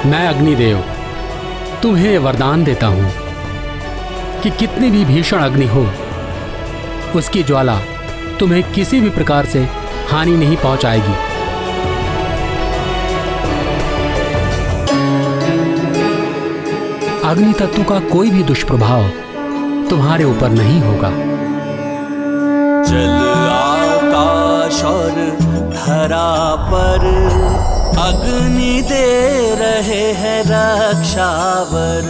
मैं अग्निदेव तुम्हें वरदान देता हूं कि कितनी भी भीषण अग्नि हो, उसकी ज्वाला तुम्हें किसी भी प्रकार से हानि नहीं पहुंचाएगी। अग्नि तत्व का कोई भी दुष्प्रभाव तुम्हारे ऊपर नहीं होगा। जल आकाश और धरा पर अग्नि दे रहे हैं रक्षावर।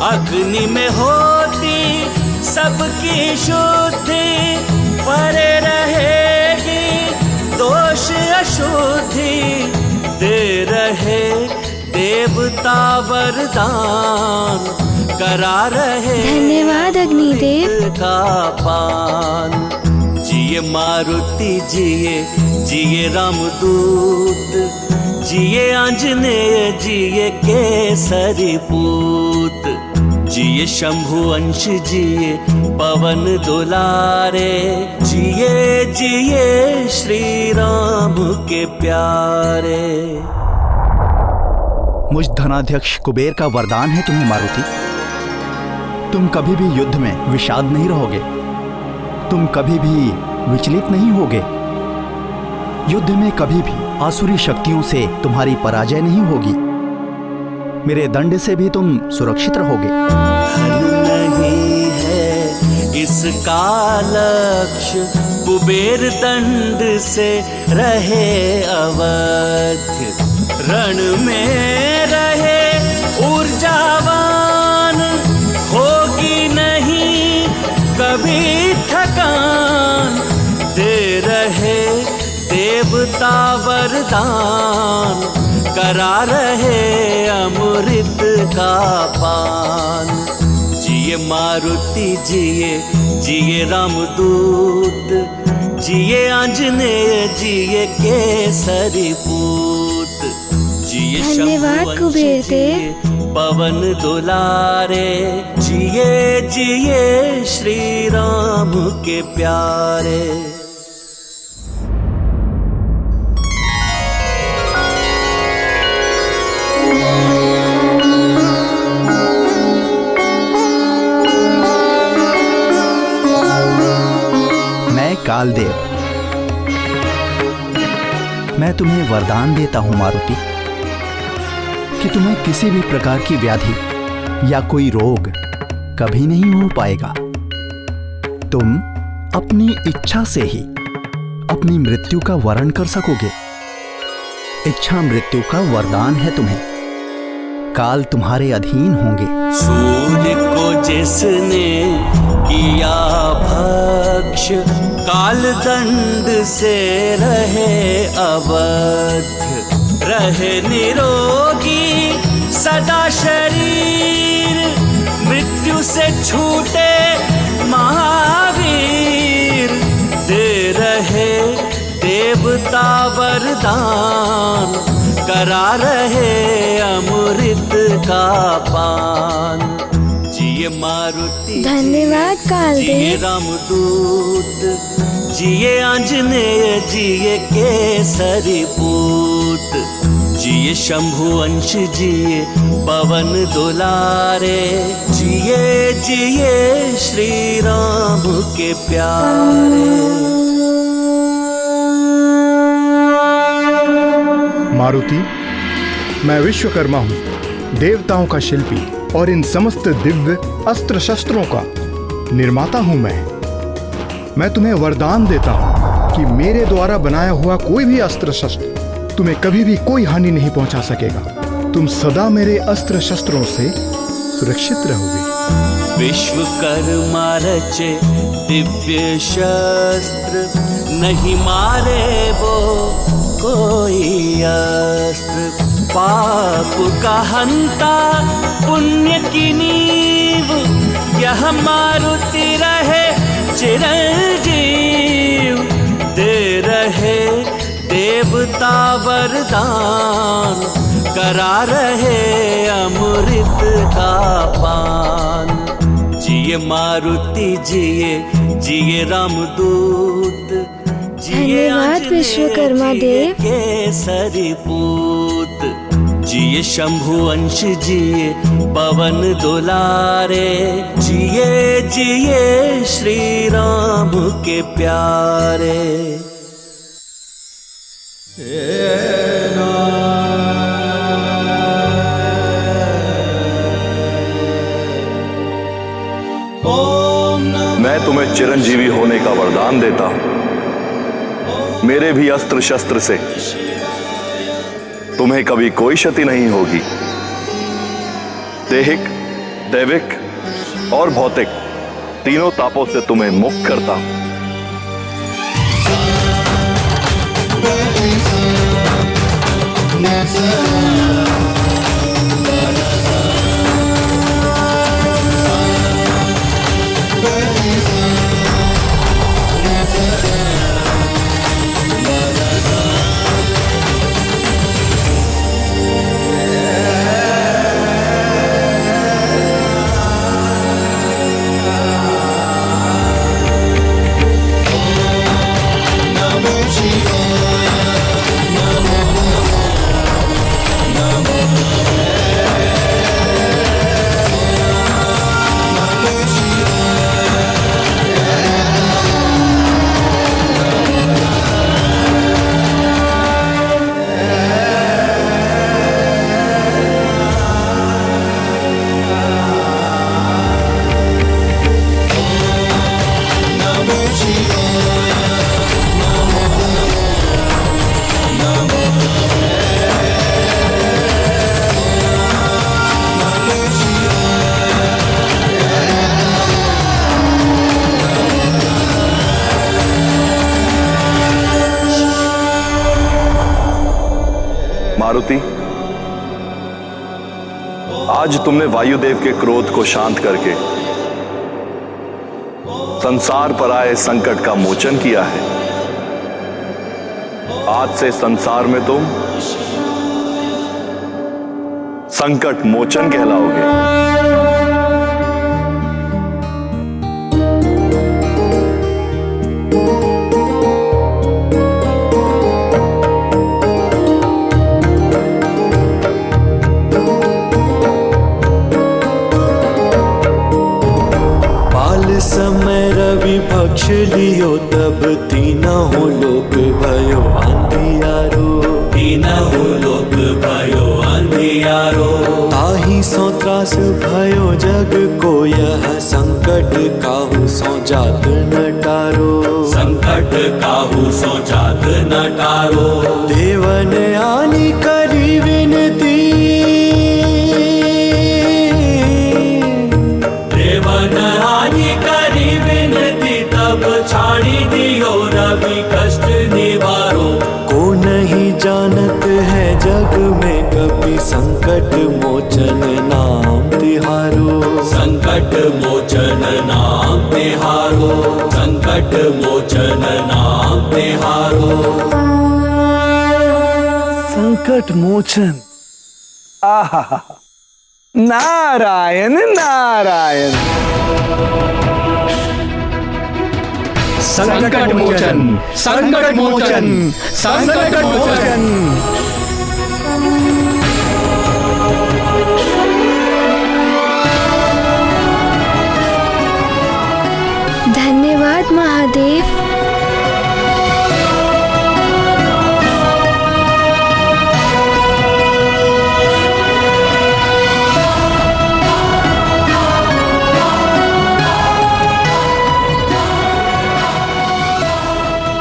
अग्नि में होती सबकी शुद्धि, परे रहेगी दोष अशुद्धि। दे रहे देवता वरदान, करा रहे धन्यवाद अग्निदेव का पान। जिए मारुति जिए, जिए रामदूत, जिए आंजनेय, जिए केसरी पूत। जिए शंभु अंश, जिए पवन दुलारे, जिए जिए श्री राम के प्यारे। मुझ धनाध्यक्ष कुबेर का वरदान है तुम्हें मारुति। तुम कभी भी युद्ध में विषाद नहीं रहोगे, तुम कभी भी विचलित नहीं होगे। युद्ध में कभी भी आसुरी शक्तियों से तुम्हारी पराजय नहीं होगी। मेरे दंड से भी तुम सुरक्षित रहोगे। धन नहीं है इसका लक्ष्य, कुबेर दंड से रहे अवध्य। रण में रहे ऊर्जावान, होगी नहीं कभी थकान। दे रहे देवता वरदान, करा रहे अमृत का पान। जिए मारुति जिए, जिए रामदूत, जिए आंजनेय, जिए केसरी पूत। जिए धन्यवाद शंभु कुबेर अंश, जिए पवन दुलारे, जिए जिए श्री राम के प्यारे। मैं कालदेव, मैं तुम्हें वरदान देता हूं मारुति कि तुम्हें किसी भी प्रकार की व्याधि या कोई रोग कभी नहीं हो पाएगा। तुम अपनी इच्छा से ही अपनी मृत्यु का वरण कर सकोगे। इच्छा मृत्यु का वरदान है तुम्हें। काल तुम्हारे अधीन होंगे। सूर्य को जिसने किया भक्ष, काल दंड से रहे अवध्य। रहे निरोगी सदा शरीर, मृत्यु से छूटे महावीर। दे रहे देवता वरदान, करा रहे अमृत का पान। जिए मारुति धन्यवाद जिए कालदेव। रामदूत, जिए आंजनेय, जिए केसरी पूत। जिए शंभु अंश, जिए पवन दुलारे, जिए जिए श्री राम के प्यारे। मारुति, मैं विश्वकर्मा हूँ, देवताओं का शिल्पी और इन समस्त दिव्य अस्त्र शस्त्रों का निर्माता हूँ। मैं तुम्हें वरदान देता हूँ कि मेरे द्वारा बनाया हुआ कोई भी अस्त्र शस्त्र तुम्हें कभी भी कोई हानि नहीं पहुँचा सकेगा। तुम सदा मेरे अस्त्र शस्त्रों से सुरक्षित रहोगे। विश्वकर्मा रचे दिव्य शस्त्र, नहीं मारे वो कोई अस्त्र। पाप का हंता पुण्य की नींव, यह मारुति रहे चिरंजीव। दे रहे देवता वरदान, करा रहे अमृत का पान। जिए मारुति जिए, जिए रामदूत, जिए धन्यवाद विश्वकर्मा देव। केसरी पूत। जिए शंभु अंश जिए पवन दुलारे, जिए जिए श्री राम के प्यारे। मैं तुम्हें चिरंजीवी होने का वरदान देता हूं। मेरे भी अस्त्र शस्त्र से तुम्हें कभी कोई क्षति नहीं होगी। दैहिक, दैविक और भौतिक तीनों तापों से तुम्हें मुक्त करता हूं। मारुति, आज तुमने वायुदेव के क्रोध को शांत करके संसार पर आए संकट का मोचन किया है। आज से संसार में तुम संकट मोचन कहलाओगे। समय रवि भक्ष लियो तब तीनहु लोक भयो अंधियारो, तीनहु लोक भयो अंधियारो। ताहि सो त्रास भयो जग को यह संकट काहू सो जात न टारो, संकट काहू सो जात न टारो। देवन आनी करी विनती, देवन आनी करी विनती तब छाड़ी दियो रवि कष्ट निवारो। को नहीं जानत है जग में कभी संकट मोचन नाम तिहारो, संकट मोचन नाम तिहारो, संकट मोचन नाम तिहारो। संकट मोचन, आहा, नारायण नारायण। संकट मोचन, संकट मोचन, संकट मोचन। धन्यवाद महादेव।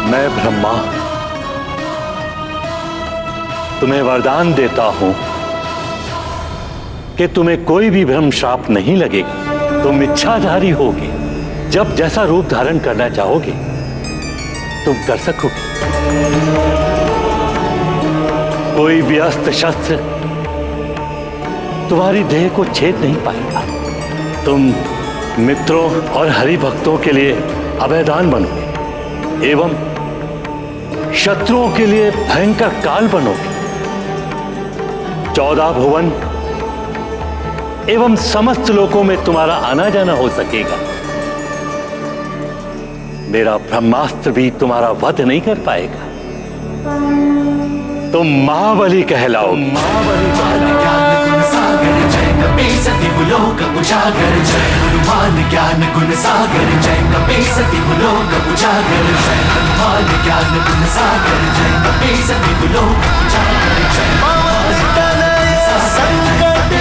मैं ब्रह्मा तुम्हें वरदान देता हूं कि तुम्हें कोई भी भ्रम श्राप नहीं लगेगा। तुम इच्छाधारी होगे, जब जैसा रूप धारण करना चाहोगे तुम कर सकोगे। कोई भी अस्त्र शस्त्र तुम्हारी देह को छेद नहीं पाएगा। तुम मित्रों और हरि भक्तों के लिए अभयदान बनोगे एवं शत्रुओं के लिए भयंकर काल बनोगे। 14 भुवन एवं समस्त लोकों में तुम्हारा आना जाना हो सकेगा। मेरा ब्रह्मास्त्र भी तुम्हारा वध नहीं कर पाएगा। तुम महाबली कहलाओ। महाबली कहलाओ। ज्ञान गुण सागर जय कपी सति लोक उजागर जय हनुमान ज्ञान गुण सागर जय कपी सति लोक उजागर जय हनुमान ज्ञान गुण सागर जय कपी सति लोक उजागर जय संकट